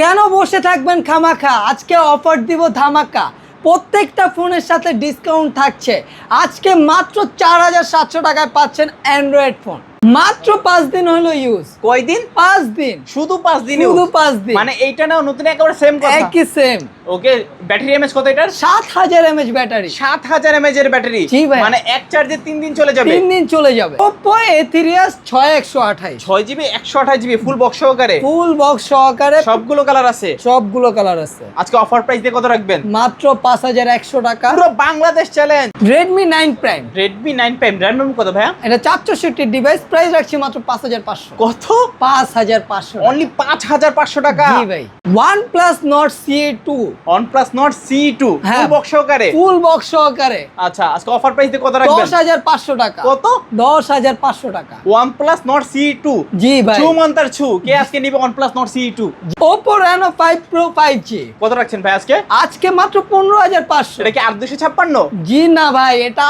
কেন বসে থাকবেন খামাখা? আজকে অফার দিব ধামাকা। প্রত্যেকটা ফোনের সাথে ডিসকাউন্ট থাকছে। আজকে মাত্র 4700 টাকায় পাচ্ছেন অ্যান্ড্রয়েড ফোন। মাত্র 5 দিন হলো ইউজ। কয়দিন? 5 দিন। শুধু 5 দিন? শুধু 5 দিন। মানে এইটা না নতুন একেবারে সেম কথা। একই সেম। ওকে, ব্যাটারি এমএএইচ কত এটার? 7000 এমএএইচ ব্যাটারি। 7000 এমএএইচ এর ব্যাটারি। জি ভাই। মানে এক চার্জে 3 দিন চলে যাবে। 3 দিন চলে যাবে। Oppo A3s 6128 6GB 128GB ফুল বক্স সহকারে। ফুল বক্স সহকারে সবগুলো কালার আছে। সবগুলো কালার আছে। আজকে অফার প্রাইস দিয়ে কত রাখবেন? মাত্র 5100 টাকা। পুরো Bangladesh challenge. Redmi 9 Prime। Redmi 9 Prime RAM কত ভাইয়া? এটা 464 ডিভাইস, প্রাইস রাখছি মাত্র 5500। কত? 5500। অনলি 5500 টাকা। জি ভাই। OnePlus Nord CE2। OnePlus Nord CE2 হ্যাঁ, ফুল বক্স সহকারে। ফুল বক্স সহকারে। আচ্ছা, আজকে অফার প্রাইস দিয়ে কত রাখবেন? 10500 টাকা। কত? 10500 টাকা। OnePlus Nord CE2। জি ভাই। ছু মন্তার ছু। কে আজকে নিবে OnePlus Nord CE2? Oppo Reno 5 Pro 5G। কত রাখছেন ভাই আজকে? আজকে মাত্র 15500। এটা কি 8256? জি না ভাই, এটা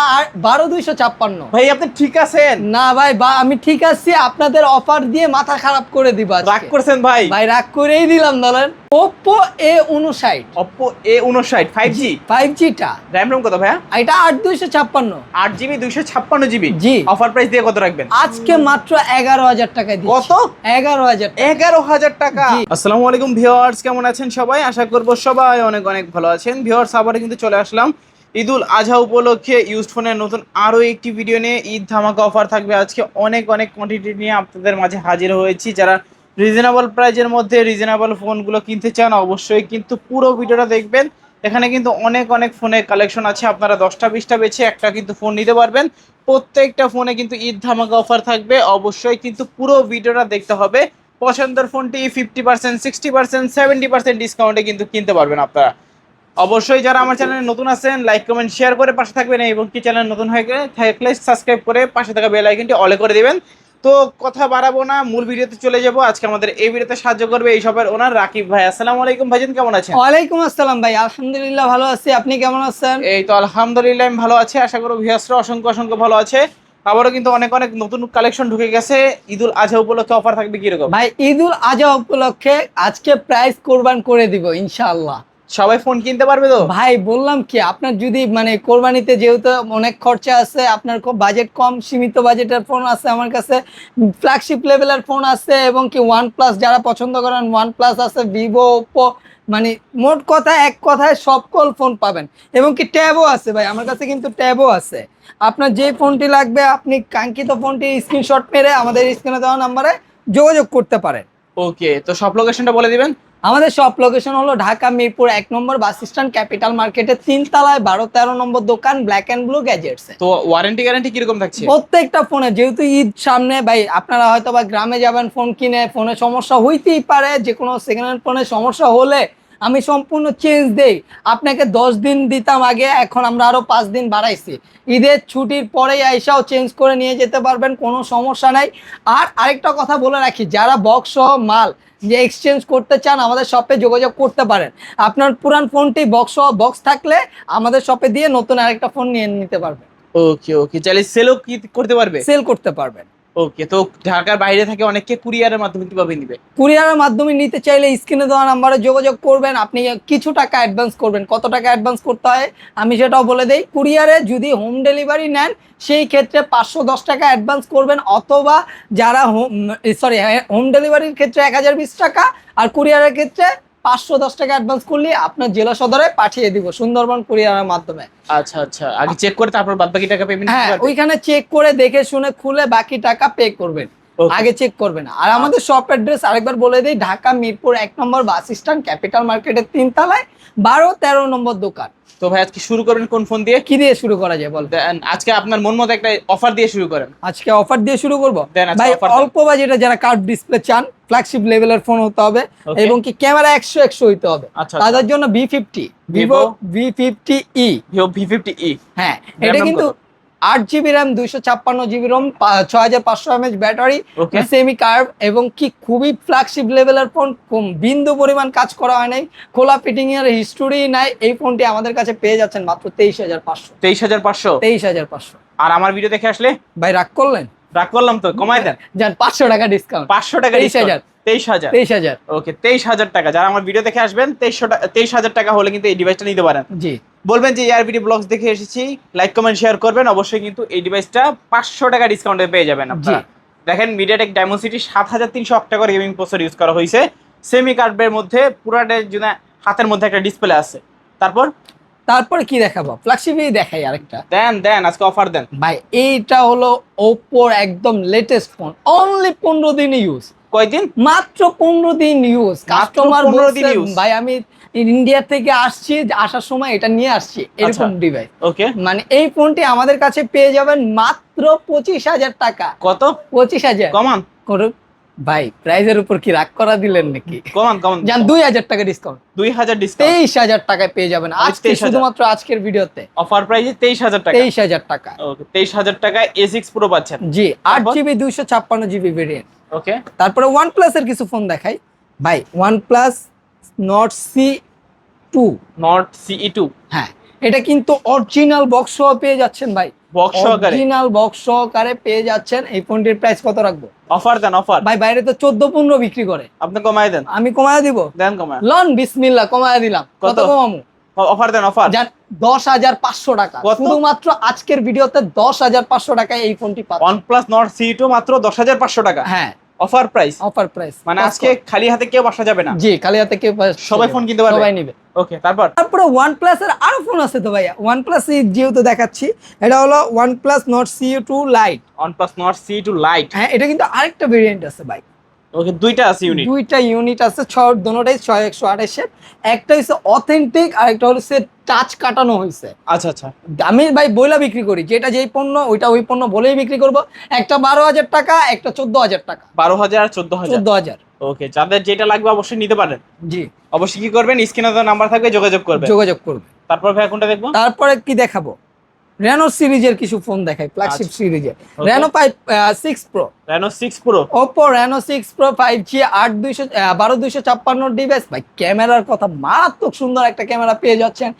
12256। ভাই আপনি ঠিক আছেন? না ভাই, আমি ঠিক আছি। আপনাদের অফার দিয়ে মাথা খারাপ করে দিব আজকে। রাগ করছেন ভাই? ভাই রাগ করেই দিলাম ধরেন। Oppo A59। Oppo A59 5G 5G টা। RAM কত ভাইয়া? এটা 8256। 8GB 256GB। জি। অফার প্রাইস দিয়ে কত রাখবেন? আজকে মাত্র 11000 টাকায় দিচ্ছি। কত? 11000 টাকা। 11000 টাকা। জি। আসসালামু আলাইকুম ভিউয়ার্স, কেমন আছেন সবাই? আশা করব সবাই অনেক অনেক ভালো আছেন। ভিউয়ার্স, আবার কিন্তু চলে আসলাম ঈদুল আজহা উপলক্ষে ইউজড ফোনের নতুন আরো একটি ভিডিও নিয়ে। ঈদ ধামাকা অফার থাকবে আজকে। অনেক অনেক কোয়ান্টিটি নিয়ে আপনাদের মাঝে হাজির হয়েছি। যারা রিজনেবল প্রাইজের মধ্যে রিজনেবল ফোনগুলো কিনতে চান অবশ্যই কিন্তু পুরো ভিডিওটা দেখবেন। এখানে কিন্তু অনেক অনেক ফোনের কালেকশন আছে। আপনারা 10টা 20টা বেছে একটা কিন্তু ফোন নিতে পারবেন। প্রত্যেকটা ফোনে কিন্তু ঈদ ধামাকা অফার থাকবে। অবশ্যই কিন্তু পুরো ভিডিওটা দেখতে হবে। পছন্দের ফোনটি 50%, 60%, 70% ডিসকাউন্টে কিন্তু কিনতে পারবেন আপনারা। অবশ্যই যারা আমার চ্যানেলে নতুন আছেন লাইক কমেন্ট শেয়ার করে পাশে থাকবেন, এবং কি চ্যানেল নতুন হয়ে থাকলে সাবস্ক্রাইব করে পাশে থাকা বেল আইকনটি অলে করে দিবেন। তো কথা বাড়াবো না, মূল ভিডিওতে চলে যাব। আজকে আমাদের এই ভিডিওতে সাহায্য করবে এই শপের ওনার রাকিব ভাই। আসসালামু আলাইকুম ভাইজান, কেমন আছেন? ওয়ালাইকুম আসসালাম ভাই, আলহামদুলিল্লাহ ভালো আছি। আপনি কেমন আছেন? এই তো আলহামদুলিল্লাহ আমি ভালো আছি। আশা করি ভিউয়ার্সরা অসংখ্য অসংখ্য ভালো আছে। আবারও কিন্তু অনেক অনেক নতুন কালেকশন ঢুকে গেছে। ঈদুল আজহা উপলক্ষে অফার থাকবে কিরকম? ভাই ঈদুল আজহা উপলক্ষে আজকে প্রাইস কোরবান করে দিব ইনশাআল্লাহ। সবাই ফোন কিনতে পারবে তো? ভাই বললাম কি, আপনার যদি মানে কোরবানিতে যেহেতু অনেক খরচা আছে, আপনার খুব বাজেট কম, সীমিত বাজেটের ফোন আছে আমার কাছে, ফ্ল্যাগশিপ লেভেলের ফোন আছে, এবং কি OnePlus যারা পছন্দ করেন OnePlus আছে, ভিভো, ওপ্পো, মানে মোট কথা এক কথায় সকল ফোন পাবেন। এবং কি ট্যাবও আছে ভাই আমার কাছে, কিন্তু ট্যাবও আছে। আপনার যে ফোনটি লাগবে আপনি কাঙ্ক্ষিত ফোনটি স্ক্রিনশট মেরে আমাদের স্ক্রিনে দেওয়া নাম্বারে যোগাযোগ করতে পারেন। ওকে, তো সব লোকেশনটা বলে দিবেন। আমাদের সব লোকেশন হলো ঢাকা মিরপুর 1 নম্বর বাস স্ট্যান্ড, ক্যাপিটাল মার্কেটের 3 তলায় 12-13 নম্বর দোকান, ব্ল্যাক এন্ড ব্লু গ্যাজেটস। তো ওয়ারেন্টি গ্যারান্টি কিরকম থাকছে? প্রত্যেকটা ফোনে, যেহেতু ঈদ সামনে ভাই, আপনারা হয়তো বা গ্রামে যাবেন ফোন কিনে, ফোনে সমস্যা হইতেই পারে। যে কোনো সেকেন্ড হ্যান্ড ফোনে সমস্যা হলে আমি সম্পূর্ণ চেঞ্জ দেই। আপনাকে 10 দিন দিতাম আগে, এখন আমরা আরো 5 দিন বাড়াইছি। ঈদের ছুটির পরেই আইসাও চেঞ্জ করে নিয়ে যেতে পারবেন, কোনো সমস্যা নাই। আর আরেকটা কথা বলে রাখি, যারা বক্স সহ মাল যে এক্সচেঞ্জ করতে চান আমাদের শপে যোগাযোগ করতে পারেন। আপনার পুরান ফোনটি বক্স থাকলে আমাদের শপে দিয়ে নতুন আরেকটা ফোন নিয়ে নিতে পারবেন। ওকে ওকে, চাইলে সেলও কি করতে পারবে? সেল করতে পারবেন। ওকে, তো ঢাকার বাইরে থেকে অনেকে কুরিয়ারের মাধ্যমে কিভাবে নিবে? কুরিয়ারের মাধ্যমে নিতে চাইলে স্ক্রিনে দেওয়া নাম্বারে যোগাযোগ করবেন। আপনি কিছু টাকা অ্যাডভান্স করবেন। কত টাকা অ্যাডভান্স করতে হয় আমি সেটাও বলে দেই। কুরিয়ারে যদি হোম ডেলিভারি নেন সেই ক্ষেত্রে 510 টাকা অ্যাডভান্স করবেন, অথবা যারা হোম ডেলিভারির ক্ষেত্রে 1020 টাকা, আর কুরিয়ারের ক্ষেত্রে 510 টাকা অ্যাডভান্স করলে আপনার জেলা সদরে পাঠিয়ে দিব সুন্দরবন কুরিয়ারের মাধ্যমে। আচ্ছা আচ্ছা, আগে চেক করে তারপর বাদ বাকি টাকা পেমেন্ট হ্যাঁ, করতে পারবে? ওইখানে চেক করে দেখে শুনে খুলে বাকি টাকা পে করবেন, আগে চেক করবেন। আর আমাদের শপ অ্যাড্রেস আরেকবার বলে দিই, ঢাকা মিরপুর 1 নম্বর বাস স্ট্যান্ড, ক্যাপিটাল মার্কেটের 3 তলায় 12-13 নম্বর দোকান। তো ভাই আজকে শুরু করবেন কোন ফোন দিয়ে? কি দিয়ে শুরু করা যায় বল? আজকে আপনার মন মতো একটা অফার দিয়ে শুরু করেন। আজকে অফার দিয়ে শুরু করব আজকে ভাই। offer অল্প বাজেটে যারা কার্ভ ডিসপ্লে চান, ফ্ল্যাগশিপ লেভেলের ফোন হতে হবে, এবং কি ক্যামেরা 100 হইতে হবে। আচ্ছা, তাদের জন্য V50, Vivo V50e। Vivo V50e। হ্যাঁ, এটা কিন্তু 8GB RAM, 256GB ROM, 6500 mAh battery, semi curve, এবং কি খুবই ফ্ল্যাগশিপ লেভেলের ফোন। বিন্দু পরিমাণ কাজ করা হয় নাই, খোলা ফিটিং এর হিস্টোরি নাই। এই ফোনটি আমাদের কাছে পেয়ে যাচ্ছেন মাত্র 23500। 23500? 23500। আর আমার ভিডিও দেখে আসলে ভাই রাগ করলেন? রাগ করলাম তো, কমাই দেন। যান 500 টাকা ডিসকাউন্ট। 500 টাকা 23000। 23,000। 23,000। ওকে 23,000 টাকা, যারা আমার ভিডিও দেখে আসবেন 23,000 টাকা হলে কিন্তু এই ডিভাইসটা নিতে পারেন। জি, বলবেন যে ARBD ব্লগস দেখে এসেছি, লাইক কমেন্ট শেয়ার করবেন, অবশ্যই কিন্তু এই ডিভাইসটা 500 টাকা ডিসকাউন্টে পেয়ে যাবেন আপনারা। দেখেন MediaTek Dimensity 7300 octa-core gaming processor use করা হয়েছে, সেমি কার্ভের মধ্যে, পুরাটা জন্য হাতের মধ্যে একটা ডিসপ্লে আছে। তারপরে কি দেখাবো, ফ্ল্যাগশিপই দেখাই আরেকটা। দেন আজকে অফার দেন ভাই এইটা হলো ওপ্পোর একদম লেটেস্ট ফোন, অনলি 15 দিন ইউজ। কয়দিন? মাত্র 15 দিন ইউজ। কাস্টমার 15 দিন ইউজ। ভাই আমি ইন্ডিয়া থেকে আসছি, আসার সময় এটা নিয়ে আসছি, এরকম ডিভাইস। ওকে, মানে এই ফোনটি আমাদের কাছে পেয়ে যাবেন মাত্র 25,000 টাকা। কত? 25,000 কমান করুন ভাই, প্রাইজের উপর কি রাগ করা দিলেন নাকি? কমান জান 2,000 টাকা ডিসকাউন্ট, 2000 ডিসকাউন্ট, 23,000 টাকায় পেয়ে যাবেন আজকে, 23,000 শুধুমাত্র আজকের ভিডিওতে অফার প্রাইসে 23,000 টাকা। 23,000 টাকা। ওকে 23,000 টাকায় A6 Pro পাচ্ছেন। জি, তারপর? 8GB 256GB variant. ওকে, তারপরে OnePlus এর কিছু ফোন দেখাই ভাই। OnePlus Nord C2, Nord CE2 হ্যাঁ এটা কিন্তু অরিজিনাল বক্স সহ পেয়ে যাচ্ছেন ভাই, বক্স সহকারে অরিজিনাল বক্স সহকারে পেয়ে যাচ্ছেন। এই ফোনটির প্রাইস কত রাখবো? অফার দেন অফার। ভাই বাইরে তো 14-15 বিক্রি করে, আপনি কমায় দেন। আমি কমায় দিব। দেন কমায়। লন বিসমিল্লাহ, কমায় দিলাম। কত কত? কমামু? অফার দেন অফার। যার 10,500 টাকা, কত? শুধুমাত্র আজকের ভিডিওতে 10,500 টাকায় এই ফোনটি পাচ্ছেন। OnePlus Nord CE2 মাত্র 10,500 টাকা হ্যাঁ, অফার প্রাইস। Offer price. মানে আজকে খালি হাতে কেউ বসা যাবে না। জি, খালি হাতে কেউ সবাই ফোন কিনতে পারবে। সবাই নিবে। ওকে, তারপরে OnePlus এর আরো ফোন আছে তো ভাইয়া। OnePlus যেহেতু দেখাচ্ছি, এটা হলো OnePlus Nord CE2 Lite। OnePlus Nord CE2 Lite। হ্যাঁ, এটা কিন্তু আরেকটা ভেরিয়েন্ট আছে ভাই। ওকে, দুইটা আছে ইউনিট। দুইটা ইউনিট আছে, দুটোটাই 6128 এর। একটা হচ্ছে অথেন্টিক, আর একটা হচ্ছে টাচ কাটানো হয়েছে। আচ্ছা আচ্ছা, আমি ভাই বইলা বিক্রি করি, যেটা যেই পণ্য ওইটা ওই পণ্য বলেই বিক্রি করব। একটা 12,000 টাকা, একটা 14,000 টাকা। 12,000 আর 14,000। 14,000। ওকে, যাদের যেটা লাগবে অবশ্যই নিতে পারেন। জি, অবশ্যই কি করবেন, স্ক্রিনে তো নাম্বার থাকবে, যোগাযোগ করবেন। যোগাযোগ করবে। তারপর ভাই কোনটা দেখবো? তারপরে কি দেখাবো, রেনো সিরিজের কিছু ফোন দেখাই, ফ্ল্যাগশিপ আচ্ছা। সিরিজের। Okay. Reno 6 pro, Reno 6 Pro। Oppo Reno 6 Pro 5G 12256 device. ভাই ক্যামেরার কথা, মারাত্মক সুন্দর একটা ক্যামেরা পেয়ে যাচ্ছেন।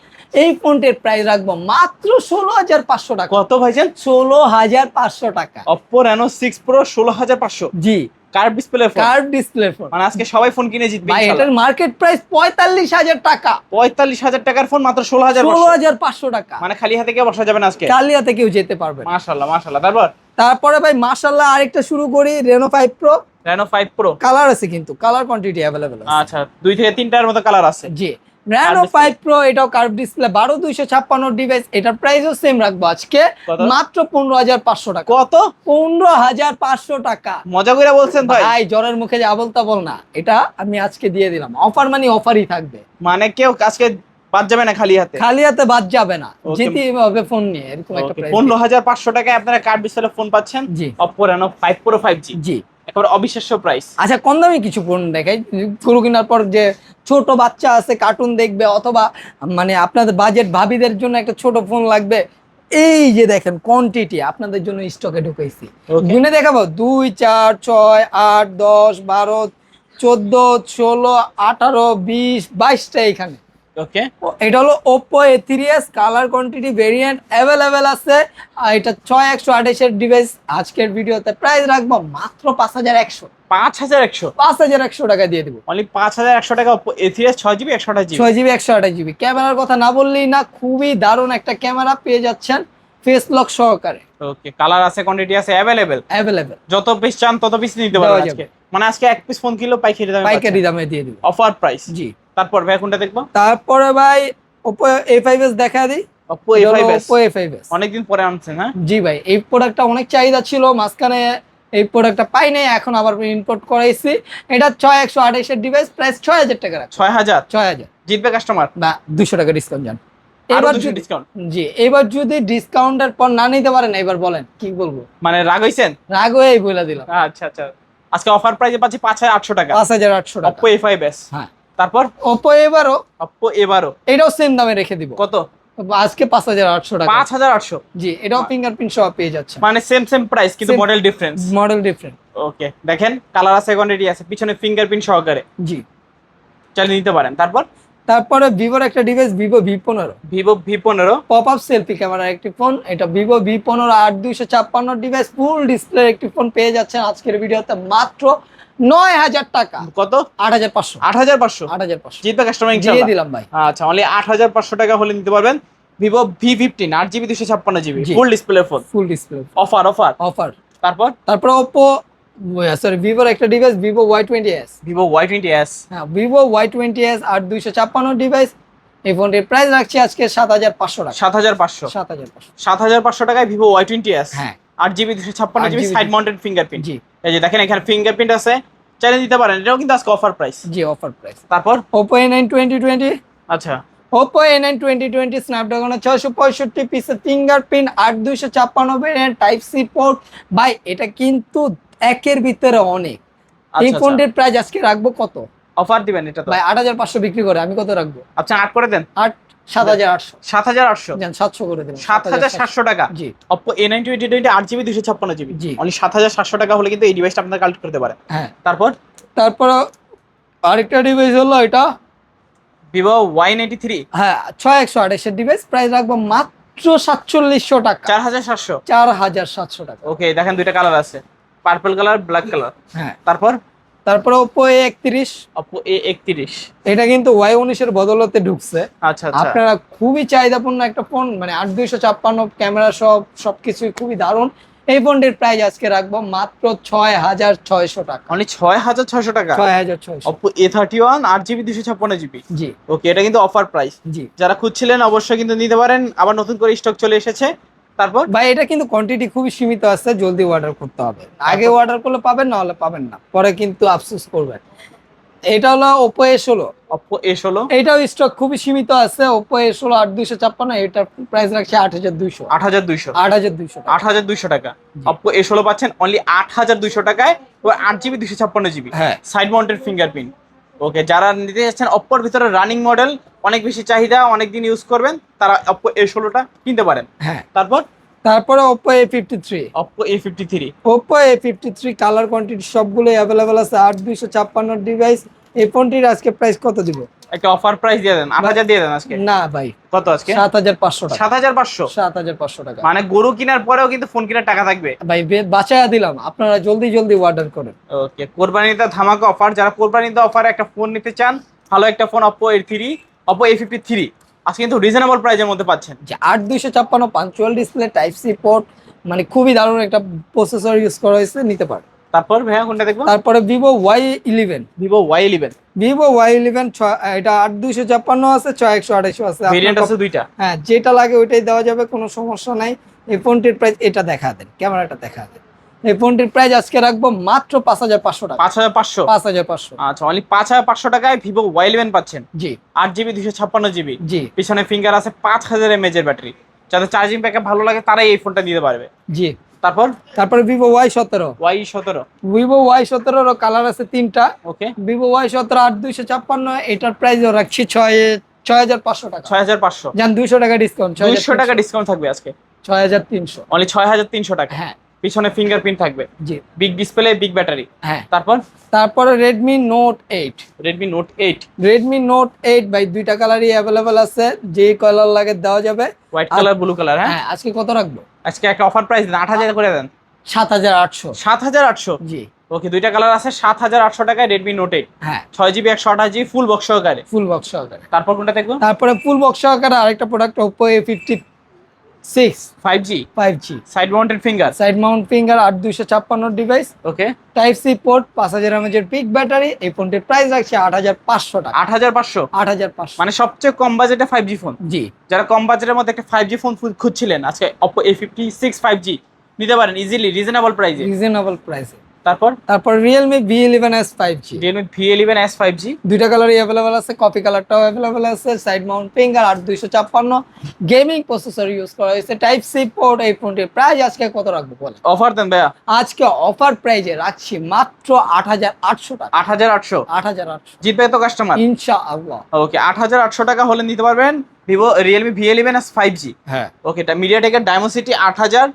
এই ফোনটির প্রাইস রাখবো মাত্র 16,500 টাকা। কত ভাইজান? 16,500 টাকা। Oppo Reno 6 Pro 16,500। জি, curve display phone. Curve display phone. মানে আজকে সবাই ফোন কিনে জিতবে ভাই ইনশাআল্লাহ। এটার মার্কেট প্রাইস 45,000 টাকা। 45,000 টাকার ফোন মাত্র 16,500। 16,500 টাকা। মানে খালি হাতে কেউ বসা যাবে না আজকে। কালিয়াতে কেউ যেতে পারবে না। মাশাআল্লাহ মাশাআল্লাহ। তারপরে ভাই মাশাআল্লাহ আরেকটা শুরু করি, Reno 5 Pro। Reno 5 Pro। Colour আছে, কিন্তু কালার কোয়ান্টিটি अवेलेबल আছে। আচ্ছা, 2 থেকে 3টার মতো কালার আছে। জি, Reno 5 Pro এটাও কার্ভ ডিসপ্লে, 12256 ডিভাইস। এটার প্রাইসও সেম রাখবো আজকে কত? মাত্র 15,500 টাকা। কত? 15,500 টাকা। মজা করে বলছেন ভাই? ভাই জ্বরের মুখে যা বলতা বল না, এটা আমি আজকে দিয়ে দিলাম। অফার মানে অফারই থাকবে, মানে কেউ আজকে বাদ যাবে না খালি হাতে। খালি হাতে বাদ যাবে না, Okay. যেতেই হবে ফোন নিয়ে, এরকম একটা প্রাইস। 15,500 টাকায় আপনারা কার্ভ ডিসপ্লে ফোন পাচ্ছেন। জি Oppo Reno 5 Pro 5G। জি। একেবারে অবিশ্বাস্য প্রাইস। আচ্ছা, কম দামি কিছু ফোন দেখাই। গরু কেনার পর যে ছোট বাচ্চা আছে কার্টুন দেখবে, অথবা মানে আপনাদের বাজেট ভাবিদের জন্য একটা ছোট ফোন লাগবে, এই যে দেখেন কোয়ান্টিটি আপনাদের জন্য স্টকে ঢুকাইছি। Okay. গুনে দেখাবো 2 4 6 8 10 12 14 16 18 20 22টা এখানে। ওকে, এটা হলো Oppo A3s, colour quantity variant available আছে। আর এটা 6128 এর ডিভাইস। আজকের ভিডিওতে প্রাইস রাখবো মাত্র 5,100। 5,100। 5,100 টাকা দিয়ে দেবো। অনলি 5,100 টাকা। Oppo A3s 6GB 128GB। 6GB 128GB। ক্যামেরার কথা না বললেই না, খুবই দারুণ একটা ক্যামেরা পেয়ে যাচ্ছেন ফেস লক সহকারে। ওকে, কালার আছে, কোয়ান্টিটি আছে অ্যাভেলেবেল। যত পিস চান তত পিস নিতে দেওয়া পারবেন যাবে। আজকে। মানে আজকে এক পিস ফোন কিলো পাইকারি দামে পাইকারি দামে দিয়ে দিব। Offer price. জি। তারপর ভাই কোনটা দেখবো? তারপরে ভাই Oppo A5s দেখা দিই। Oppo A5s। Oppo A5s অনেকদিন পরে আনছেন। হ্যাঁ জি ভাই, এই প্রোডাক্টটা অনেক চাহিদা ছিল, মাঝখানে এই প্রোডাক্টটা পাই নাই, এখন আবার ইম্পোর্ট করাইছি। এটা 6128 এর ডিভাইস, প্রাইস 6,000 টাকা রাখা। 6,000। 6,000 জিতবে কাস্টমার। বা 200 টাকা ডিসকাউন্ট জান। আরো এবার 200 যদি ডিসকাউন্ট। জি, এবার যদি ডিসকাউন্টের পর না নিতে পারেন, এবার বলেন কি বলবো। মানে রাগ হইছেন? রাগ হয়েই বলে দিলাম। আচ্ছা আচ্ছা, আজকে অফার প্রাইসে পাচ্ছি 5,800 টাকা। 5,800 টাকা। Oppo A5s। হ্যাঁ, তারপর Oppo এবারও Oppo A12। এটাও সেম দামে রেখে দিব। কত? আজকে 5,800 টাকা। 5,800। জি, এটাও ফিঙ্গারপ্রিন্ট সহ পেয়ে যাচ্ছে। মানে সেম প্রাইস, কিন্তু Same. Model difference. Model different. Okay, দেখেন কালার আছে, কোয়ান্টিটি আছে, পিছনে ফিঙ্গারপ্রিন্ট সহকারে জি। চালিয়ে নিতে পারেন। তারপরে ভিভোর একটা device, Vivo V15। Vivo V15। Pop up selfie ক্যামেরার একটি ফোন। এটা Vivo V15 8256 device, full display একটি ফোন পেয়ে যাচ্ছেন আজকের ভিডিওতে মাত্র 9,000 টাকা। কত? 8,500। 8,500। 8,500 জিতবে কাস্টমার দিয়ে ইনশাআল্লাহ। দিলাম ভাই। আচ্ছা, অনলি 8,500 টাকা হলে নিতে পারবেন ভিভো V15 8GB 256GB জি। Full display phone. Full display offer offer. Offer. তারপর Oppo সরি ভিভোর একটা device Vivo Y20s। Vivo Y20s। হ্যাঁ, Vivo Y20s 8256 ডিভাইস। এই ফোনটির প্রাইস রাখছি আজকে 7,500 টাকা। 7,500। 7,500। 7,500 টাকায় ভিভো Y20s। হ্যাঁ। 8GB 256GB 8GB side mounted fingerprint. জি এই যে দেখেন এখানে ফিঙ্গারপ্রিন্ট আছে, চাইলে দিতে পারেন, এটাও কিন্তু আজকে অফার প্রাইস। জি অফার প্রাইস। তারপর Oppo A9 2020। আচ্ছা, Oppo A9 2020 স্ন্যাপড্রাগনের 665 পিসের fingerprint 8256 variant type C port. ভাই এটা কিন্তু একের ভিতরে অনেক। এই আচ্ছা, ফোনটির প্রাইস আজকে রাখবো কত? অফার দিবেন এটা তো ভাই 8,500 বিক্রি করে আমি কত রাখবো? আচ্ছা 8 করে দেন। 7,800 7,800। জান 700 করে দেন। 7,700 টাকা। জি Oppo A9 2020 8GB 256GB জি। অনলি 7,700 টাকা হলে কিন্তু এই ডিভাইসটা আপনারা কালেক্ট করতে পারেন। হ্যাঁ। তারপর আরেকটা ডিভাইস হলো এটা ভিভো Y93 হ্যাঁ 6128 এর ডিভাইস প্রাইস রাখবো মাত্র 4700 টাকা। 4,700। 4,700 টাকা। ওকে, দেখেন দুইটা কালার আছে, পার্পল কালার, ব্ল্যাক কালার। হ্যাঁ। তারপর Oppo A31। Oppo A31। এটা কিন্তু Y19 এর বদলতে ঢুকছে। আচ্ছা আচ্ছা। আপনারা খুবই চাহিদাপূর্ণ একটা ফোন, মানে 8256 ক্যামেরা সবকিছুই খুবই দারুণ। এই ফোনটির প্রাইস আজকে রাখবো মাত্র 6,600 টাকা। অনলি 6,600 টাকা। 6,600। Oppo A31 8GB 256GB। জি ওকে, এটা কিন্তু অফার প্রাইস। জি যারা খুঁজছিলেন অবশ্যই কিন্তু নিতে পারেন, আবার নতুন করে স্টক চলে এসেছে। তারপর ভাই এটা কিন্তু কোয়ান্টিটি খুবই সীমিত আছে, জলদি অর্ডার করতে হবে। আগে অর্ডার করলে পাবেন, না হলে পাবেন না, পরে কিন্তু আফসোস করবেন। এটা হলো Oppo A16। Oppo A16। এটাও স্টক খুবই সীমিত আছে। Oppo A16 8256, এটার প্রাইস রাখছে 8,200। 8,200। 8,200 টাকা। 8,200 টাকা। Oppo A16 পাচ্ছেন অনলি 8,200 টাকায় ও 8GB 256GB হ্যাঁ। Side mounted fingerprint. ওকে, যারা নিতে যাচ্ছেন Oppoর ভিতরে রানিং মডেল, অনেক বেশি চাহিদা, অনেক দিন ইউজ করবেন, তারা Oppo A16টা কিনতে পারেন। হ্যাঁ। তারপরে Oppo A53। Oppo A53। Oppo A53 colour quantity সবগুলো অ্যাভেলেবেল আছে। 8256 ডিভাইস। এই ফোনটির আজকে প্রাইস কত দিব? একটা অফার প্রাইস দিয়ে দেন, 8,000 দিয়ে দেন আজকে। না ভাই, কত আজকে? 7,500 টাকা। 7,500। 7,500 টাকা। মানে গরু কেনার পরেও কিন্তু ফোন কেনার টাকা থাকবে। ভাই বাঁচায়া দিলাম, আপনারা জলদি জলদি অর্ডার করেন। ওকে, কোরবানিতে ধামাকা অফার, যারা কোরবানিতে অফারে একটা ফোন নিতে চান, ভালো একটা phone Oppo A3 Oppo A53 আজকে কিন্তু রিজনেবল প্রাইসের মধ্যে পাচ্ছেন। যে 8256 punch hole display type C port, মানে খুবই দারুণ একটা প্রসেসর ইউজ করা হয়েছে, নিতে পারে। তারপর ভাইয়া কোনটা দেখবো? তারপরে Vivo Y11। Vivo Y11। Vivo Y11 এটা 8256 আছে, 6128 আছে। ভেরিয়েন্ট আছে দুইটা। হ্যাঁ, যেটা লাগে ওইটাই দেওয়া যাবে, কোনো সমস্যা নাই। এই ফোনটির প্রাইস এটা দেখা দেন, ক্যামেরাটা দেখা দেন। এই ফোনটির প্রাইস আজকে রাখবো মাত্র 5,500 টাকা। 5,500। 5,500। আচ্ছা, অনলি 5,500 টাকায় Vivo Y11 পাচ্ছেন। জি 8GB 256GB। জি পিছনে ফিঙ্গার আছে, 5000 mAh এর ব্যাটারি। যাদের চার্জিং ব্যাকআপ ভালো লাগে তারাই এই ফোনটা নিতে পারবে। জি। তারপর Vivo Y17। Y17। Vivo Y17 এর কালার আছে তিনটা। ওকে, Vivo Y17 8256, এটার প্রাইস রাখছি 6,500 টাকা। 6,500। জান 200 টাকা ডিসকাউন্ট। 200 টাকা ডিসকাউন্ট থাকবে আজকে। 6,300। অনলি 6,300 টাকা। হ্যাঁ পিছনে ফিঙ্গারপ্রিন্ট থাকবে, জি বিগ ডিসপ্লে, বিগ ব্যাটারি। হ্যাঁ। তারপর Redmi Note 8। Redmi Note 8। Redmi Note 8 ভাই দুইটা কালারই অ্যাভেলেবেল আছে, যে কালার লাগে দেওয়া যাবে। White colour, blue colour. হ্যাঁ, আজকে কত রাখবো? আজকে একটা অফার প্রাইস দেন, 8,000 করে দেন। 7,800। 7,800। জি ওকে, দুইটা কালার আছে, 7,800 টাকায় Redmi Note 8। হ্যাঁ, 6GB 128GB ফুল বক্স সহকারে। ফুল বক্স সহকারে। তারপর কোনটা দেখবো? তারপরে ফুল বক্স সহকারে আরেকটা product Oppo A56 5G 5G side mounted finger. Side mount finger 8256 device, okay, type C port, 5000 mAh এর পিক ব্যাটারি। এই ফোনটির প্রাইস রাখছি 8,500 টাকা। 8,500। 8,500 মানে সবচেয়ে কম বাজেটে 5G ফোন। জি যারা কম বাজেটের মধ্যে একটা 5G ফোন খুঁজছিলেন, আজকে Oppo A56 5G নিতে পারেন ইজিলি, রিজনেবল প্রাইসে। রিজনেবল প্রাইসে। তারপর Realme V11s 5G। Realme V11s 5G দুইটা কালারই অ্যাভেলেবেল আছে, কপি কালারটাও অ্যাভেলেবেল আছে। Side mount finger 8256, gaming processor use করা হয়েছে, টাইপ সি পোর্ট। এই ফোনটির প্রাইস আজকে কত রাখবো বলে? অফার দেন ভাইয়া। আজকে অফার প্রাইজে রাখছি মাত্র 8,800 টাকা। 8,800। 8,800 জিতবে তো কাস্টমার ইনশাআল্লাহ। ওকে, 8,800 টাকা হলে নিতে পারবেন Realme V11s 5G। হ্যাঁ ওকে, এটা মিডিয়াটেকের Dimensity 8,000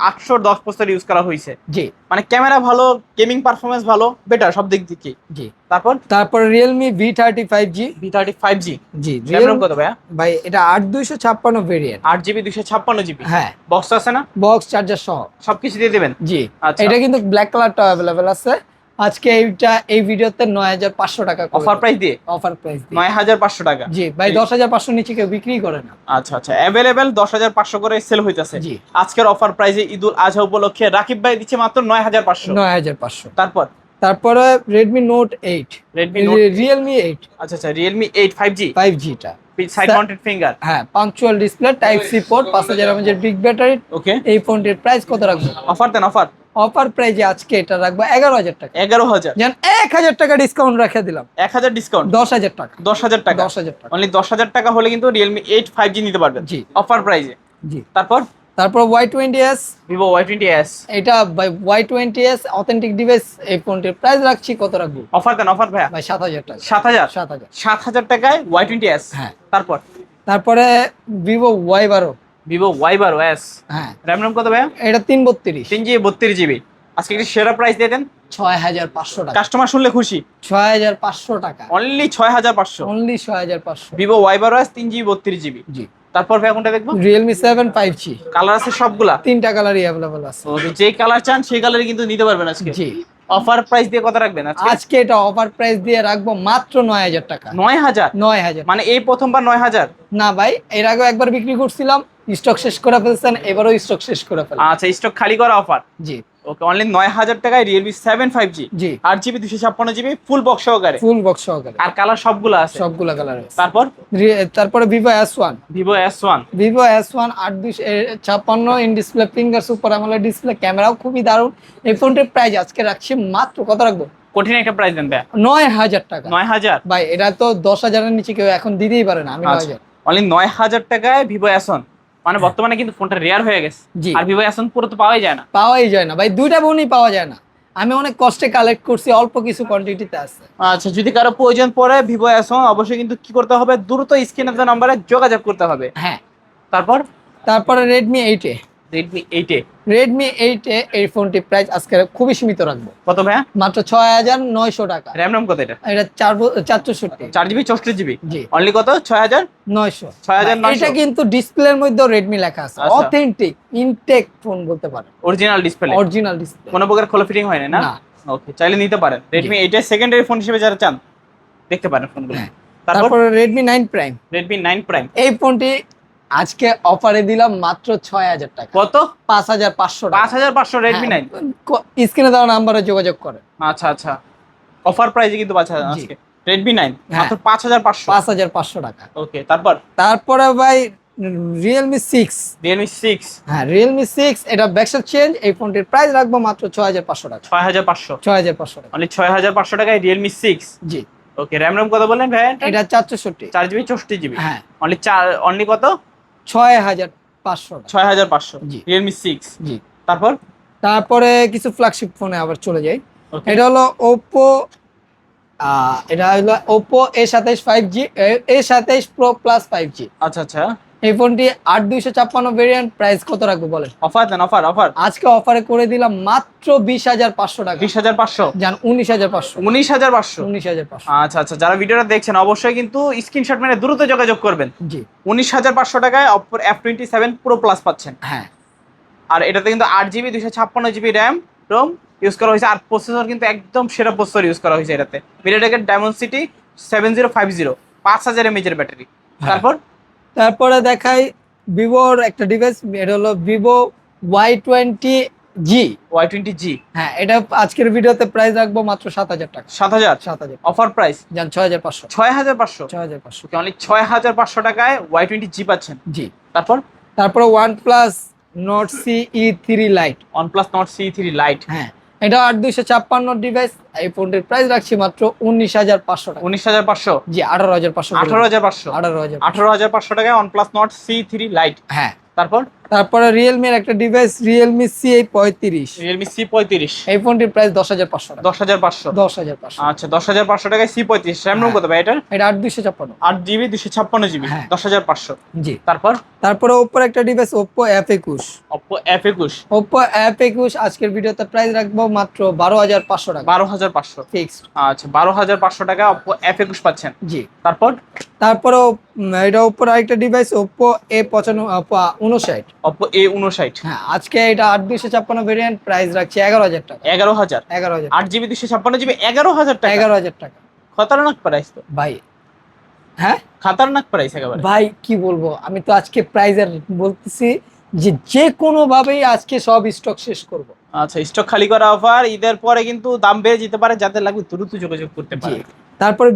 810 প্রসেসর ইউজ করা হয়েছে। জি মানে ক্যামেরা ভালো, গেমিং পারফরম্যান্স ভালো, বেটার সব দিক থেকে। জি। তারপর Realme V30 5G। V30 5G। জি র্যাম কত ভাইয়া? ভাই এটা 8256 ভেরিয়েন্ট, 8GB 256GB। হ্যাঁ, বক্স আছে না? বক্স চার্জার সহ সবকিছু দিয়ে দিবেন। জি। আচ্ছা। এটা কিন্তু ব্ল্যাক কালারটা অ্যাভেলেবেল আছে। আজকে এই ভিডিওতে 9500 টাকা অফার প্রাইস দিয়ে অফার প্রাইস 9500 টাকা। জি ভাই, 10500 নিচে কেউ বিক্রি করে না। আচ্ছা আচ্ছা, অ্যাভেলেবেল 10500 করে সেল হইতাছে। জি। আজকের অফার প্রাইসে ঈদুল আজহা উপলক্ষে রাকিব ভাই দিচ্ছে মাত্র 9500। 9500। তারপরে Redmi Note 8, Redmi Note Realme 8, আচ্ছা আচ্ছা, Realme 8 5G 5G টা সাইড মাউন্টেড ফিঙ্গার। হ্যাঁ, punch hole display, type C port, 5000 mAh এর বিগ ব্যাটারি। ওকে, এই ফোনটির প্রাইস কত রাখবো? অফার দেন অফার। অফার প্রাইজে আজকে এটা রাখবো 11000 টাকা। 11000 জান 1000 টাকা ডিসকাউন্ট রেখে দিলাম। 1000 ডিসকাউন্ট 10000 টাকা। 10000 টাকা 10000 টাকা। অনলি 10000 টাকা হলে কিন্তু Realme 8 5G নিতে পারবেন জি। অফার প্রাইসে। জি। তারপর Y20s, Vivo Y20s। এটা ভাই Y20s অথেন্টিক ডিভাইস। এই ফোনটির প্রাইস রাখছি কত রাখবো? অফার দেন অফার ভাইয়া। ভাই 7000 টাকা। 7000 7000। 7000 টাকায় Y20s। হ্যাঁ। তারপরে Vivo Y12। Vivo Y12s। হ্যাঁ, RAM রম কত ভাইয়া? এটা 332। 3GB 32GB। আজকে একটু সেরা প্রাইস দিয়ে দেন। 6500 টাকা। কাস্টমার শুনলে খুশি। 6500 টাকা। Only 6500। Only 6500। Vivo Y12s 3GB 32GB। জি। তারপর ভাই কোনটা দেখবো? Realme 7 5G। কালার আছে সবগুলা? তিনটা কালারই अवेलेबल আছে। ওকে, যে কালার চান সেই কালারই কিন্তু নিতে পারবেন আজকে। জি। অফার প্রাইস দিয়ে কত রাখবেন আজকে? আজকে এটা অফার প্রাইস দিয়ে রাখবো মাত্র 9000 টাকা। 9000? 9000। মানে এই প্রথমবার 9000? না ভাই, এর আগে একবার বিক্রি করছিলাম, স্টক শেষ করে ফেলছেন, এবারও স্টক শেষ করে ফেলছেন। আচ্ছা, স্টক খালি করা অফার। জি। ওকে, অনলি 9000 টাকায় Realme 7 5G। জি। 8GB 256GB ফুল বক্স সহকারে। ফুল বক্স সহকারে। আর কালার সবগুলো আছে? সবগুলা কালার আছে। তারপরে Vivo S1। Vivo S1। Vivo S1 8256 in display, finger super AMOLED display, ক্যামেরাও খুবই দারুণ। এই ফোনটির প্রাইস আজকে রাখছি মাত্র কত রাখবো? কঠিন একটা প্রাইস দেন ভাই। 9000 টাকা। 9000? ভাই এটা তো 10000 এর নিচে কেউ এখন দিতেই পারে না। আমি 9000। অনলি 9000 টাকায় Vivo S1। মানে বর্তমানে কিন্তু ফোনটা রেয়ার হয়ে গেছে। জি। আর Vivo S1 পুরো তো পাওয়াই যায় না। পাওয়াই যায় না ভাই, দুইটা ফোনই পাওয়া যায় না। আমি অনেক কষ্টে কালেক্ট করছি, অল্প কিছু কোয়ান্টিটিতে আছে। আচ্ছা, যদি কারো প্রয়োজন পড়ে Vivo S1 অবশ্যই কিন্তু কি করতে হবে? দ্রুত স্ক্রিনে দেওয়া নম্বরে যোগাযোগ করতে হবে। হ্যাঁ। তারপরে Redmi 8 এ। Redmi 8 এ। Redmi 8 এ এই ফোনটি প্রাইস আজকে খুবই সীমিত রাখবো। কত ভাইয়া? মাত্র 6900 টাকা। RAM রম কত এটা? এটা 464। 4GB 64GB। জি। অনলি কত? 6900। 6900। এটা কিন্তু ডিসপ্লের মধ্যেও Redmi লেখা আছে। আচ্ছা। অথেন্টিক ইনটেক ফোন বলতে পারেন। Original display? Original display. কোনো প্রকার খোলা ফিটিং হয় না? না। ওকে, চাইলে নিতে পারেন। Redmi 8 এর সেকেন্ডারি ফোন হিসেবে যারা চান দেখতে পারেন ফোনগুলো। হ্যাঁ। তারপর তারপরে Redmi 9 Prime। Redmi 9 Prime। এই ফোনটি আজকে অফারে দিলাম মাত্র 6000 টাকা। কত? 5500 টাকা। 5500 Redmi 9। স্ক্রিনে দেওয়া নাম্বারে যোগাযোগ করেন। আচ্ছা আচ্ছা, অফার প্রাইসে কিন্তু 5000 জি। আজকে Redmi 9 হ্যাঁ। মাত্র 5500। 5500 টাকা। ওকে, তারপরে ভাই Realme 6। Realme 6। হ্যাঁ, Realme 6 এটা ব্যাকসাইড চেঞ্জ। এই ফোনটির প্রাইস রাখবো মাত্র 6500 টাকা। 6500। 6500 টাকা। অনলি 6500 টাকায় Realme 6। জি। ওকে, RAM রম কত বললেন ভাই? এটা 464। 4GB 64GB। হ্যাঁ। অনলি কত? 6500 টাকা। 6500। জি। Realme 6। জি। তারপরে কিছু ফ্ল্যাগশিপ ফোনে আবার চলে যাই। Okay. এটা হলো Oppo A27 5G, A27 Pro Plus 5G। আচ্ছা আচ্ছা, এই ফোনটি 8256 ভেরিয়েন্ট। প্রাইস কত রাখবো বলেন? অফার দেন অফার। আজকে অফারে করে দিলাম মাত্র 20500 টাকা। 20500? জান 19500। 19500? 19500। আচ্ছা আচ্ছা, যারা ভিডিওটা দেখছেন অবশ্যই কিন্তু স্ক্রিনশট মেরে দ্রুত যোগাযোগ করবেন। জি। 19500 টাকায় Oppo F27 Pro Plus পাচ্ছেন। হ্যাঁ। আর এটাতে কিন্তু 8GB 256GB RAM ROM use করা হয়েছে। আর প্রসেসর কিন্তু একদম সেরা প্রসেসর ইউজ করা হয়েছে এটাতে। MediaTek Dimensity 7050, 5000 mAh এর ব্যাটারি। তারপরে দেখাই ভিভোর একটা ডিভাইস। এটা হলো Vivo Y20G। Y20G। হ্যাঁ, এটা আজকের ভিডিওতে প্রাইস রাখবো মাত্র 7000 টাকা। 7000? অফার প্রাইস জান 6500। 6500? 6500। ওকে, অনলি 6500 টাকায় Y20G পাচ্ছেন। জি। তারপর OnePlus Nord CE3 Lite। OnePlus Nord CE3 Lite। হ্যাঁ, এটা 8256 ডিভাইস। এই ফোনটির প্রাইস রাখছি মাত্র 19500 টাকা। 19500? জি, 18500। 18500? 18500 টাকায় OnePlus Nord C3 Lite। হ্যাঁ। তারপরে Realme এর একটা device Realme C35। Realme C35। এই ফোনটির প্রাইস 10500 টাকা। 10500? 10500। আচ্ছা, 10500 টাকায় C35। RAM রোম কত ভাই এটার? এটা 8256। 8GB 256GB। হ্যাঁ। 10500। জি। তারপরে Oppo একটা device Oppo F21। Oppo F21। Oppo F21 আজকের ভিডিওতে প্রাইস রাখবো মাত্র 12500 টাকা। 12500? ফিক্সড। আচ্ছা, 12500 টাকা Oppo F21 পাচ্ছেন। জি। তারপরে এটা Oppo আরেকটা device Oppo A59। Oppo A59। হ্যাঁ, আজকে এটা 8/256 ভেরিয়েন্ট, প্রাইস রাখছি 11,000 টাকা। 11,000। 11,000 8GB 256GB 11,000 টাকা। 11,000 টাকা খতরনাক প্রাইস তো ভাই। হ্যাঁ খতরনাক প্রাইস একেবারে। ভাই কি বলবো, আমি তো আজকে প্রাইজের বলতেছি যে কোনো ভাবেই আজকে সব স্টক শেষ করব। আচ্ছা, স্টক খালি করা অফার, ঈদের পরে কিন্তু দাম বেড়ে যেতে পারে, যাদের লাগবে দ্রুত যোগাযোগ করতে জি, পারে। তারপরে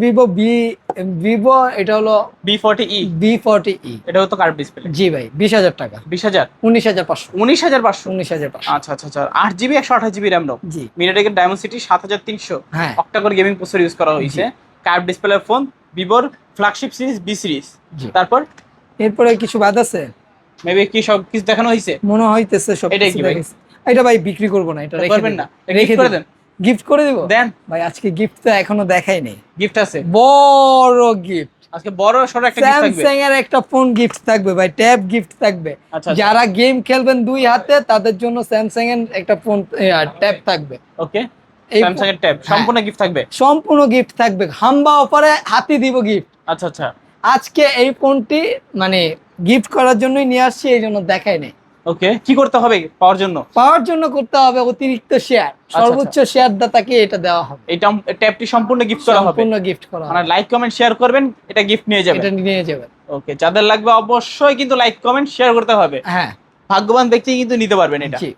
ভিভো এটা হলো B40e, B40e। এটাও তো কার্ভ ডিসপ্লে। জি ভাই, 20,000 টাকা। 20,000, 19,500। 19,500। 19,500। আচ্ছা আচ্ছা আচ্ছা, 8GB 128GB র্যাম রোম, জি মিডিয়াটেকের ডায়মন্ড 7300 হ্যাঁ অক্টাকোর গেমিং প্রসেসর ইউজ করা হয়েছে। কার্ভ ডিসপ্লের ফোন, ভিভোর ফ্ল্যাগশিপ সিরিজ বি সিরিজ। জি। তারপর এরপরে কিছু বাদ আছে মেবি কি সব কিছু দেখানো হয়েছে? মনে হইতেছে সব এটাই কিছু কি ভাই? দেখাইছে। এটা ভাই বিক্রি করব না, এটা রেখে করবেন দেন না, রেখে করে দেন। গিফট করে দিব দেন, ভাই। আজকে গিফট তো এখনো দেখাই নেই। গিফট আছে, বড় গিফট, আজকে বড় সড় একটা গিফট থাকবে। স্যামসাং এর একটা ফোন গিফট থাকবে ভাই, ট্যাব গিফট থাকবে। আচ্ছা, যারা গেম খেলবেন 2 হাতে তাদের জন্য স্যামসাং এর একটা ফোন ট্যাব থাকবে। ওকে, এই স্যামসাং এর ট্যাব সম্পূর্ণ গিফট থাকবে। সম্পূর্ণ গিফট থাকবে, হাম্বা অফারে হাতি দিব গিফট। আচ্ছা আচ্ছা, আজকে এই ফোনটি মানে গিফট করার জন্যই নিয়ে আসছি, এই জন্য দেখাই নেই। ওকে, কি করতে হবে পাওয়ার জন্য? পাওয়ার জন্য করতে হবে অতিরিক্ত শেয়ার, সর্বোচ্চ শেয়ার দাতাকে এটা দেওয়া হবে। এটা ট্যাবটি সম্পূর্ণ গিফট করা হবে, সম্পূর্ণ গিফট করা মানে হবে। লাইক কমেন্ট শেয়ার করবেন, এটা গিফট নিয়ে যাবেন। এটা নিয়ে যাবেন। ওকে, যাদের লাগবে অবশ্যই কিন্তু লাইক কমেন্ট শেয়ার করতে হবে। হ্যাঁ, ভাগ্যবান ব্যক্তি কিন্তু নিতে পারবেন এটা জি,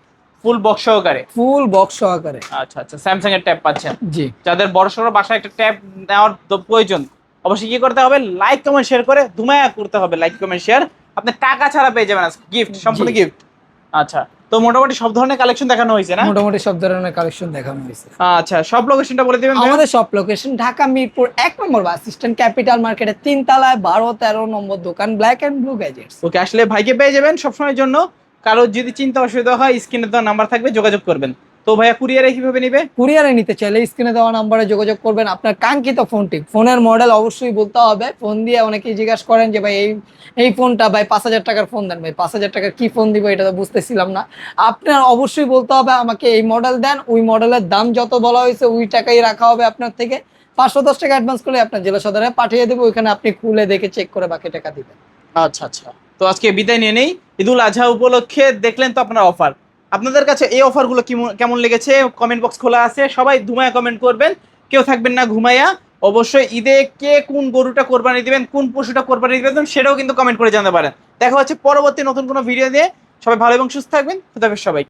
ফুল বক্স সহকারে। ফুল বক্স সহকারে। আচ্ছা আচ্ছা, স্যামসাং এর ট্যাব পাচ্ছেন। জি, যাদের বড়সড় বাসায় একটা ট্যাব নেওয়ার প্রয়োজন, অবশ্যই কি করতে হবে? লাইক কমেন্ট শেয়ার করে ধুমায়া করতে হবে। লাইক কমেন্ট শেয়ার, আপনি টাকা ছাড়া পেয়ে যাবেন আজকে গিফট, সম্পূর্ণ জি। গিফট। আচ্ছা, তো মোটামুটি সব ধরনের কালেকশন দেখানো হয়েছে না? মোটামুটি সব ধরনের কালেকশন দেখানো হয়েছে। আচ্ছা, সব লোকেশনটা বলে দিবেন ভাইয়া? আমাদের সব লোকেশন ঢাকা মিরপুর 1 নম্বর বাস স্ট্যান্ড, ক্যাপিটাল মার্কেটের 3 তলায় 12-13 নম্বর দোকান, ব্ল্যাক এন্ড ব্লু গ্যাজেটস। ওকে, আসলে ভাইকে পেয়ে যাবেন সবসময়ের জন্য। কারো যদি চিন্তা অসুবিধা হয়, স্ক্রিনে দেওয়া নাম্বার থাকবে, যোগাযোগ করবেন। তো ভাইয়া কুরিয়ারে কিভাবে নিবে? কুরিয়ারে নিতে চাইলে স্ক্রিনে দেওয়া নম্বরে যোগাযোগ করবেন। আপনার কাঙ্ক্ষিত ফোনটি, ফোনের মডেল অবশ্যই বলতে হবে। ফোন দিয়ে অনেকেই জিজ্ঞাসা করেন যে ভাই এই ফোনটা ভাই 5,000 টাকার ফোন দেন। ভাই 5,000 টাকার কি ফোন দিব এটা তো বুঝতেছিলাম না। আপনার অবশ্যই বলতে হবে আমাকে এই মডেল দেন, ওই মডেলের দাম যত বলা হয়েছে ওই টাকাই রাখা হবে আপনার থেকে। 510 টাকা অ্যাডভান্স করলে আপনার জেলা সদরে পাঠিয়ে দেবো, ওইখানে আপনি খুলে দেখে চেক করে বাকি টাকা দিবেন। আচ্ছা আচ্ছা, তো আজকে বিদায় নিয়ে নেই। ঈদুল আজহা উপলক্ষে দেখলেন তো আপনার অফার। আপনাদের কাছে এই অফারগুলো কেমন লেগেছে? কমেন্ট বক্স খোলা আছে, সবাই ধুমায়া কমেন্ট করবেন, কেউ থাকবেন না ঘুমাইয়া। অবশ্যই ঈদে কে কোন গরুটা কোরবানি দিবেন, কোন পশুটা কোরবানি দিবেন, সেটাও কিন্তু কমেন্ট করে জানাতে পারেন। দেখা হচ্ছে পরবর্তী নতুন কোনো ভিডিও দিয়ে। সবাই ভালো এবং সুস্থ থাকবেন। খুদাহাফেজ সবাই।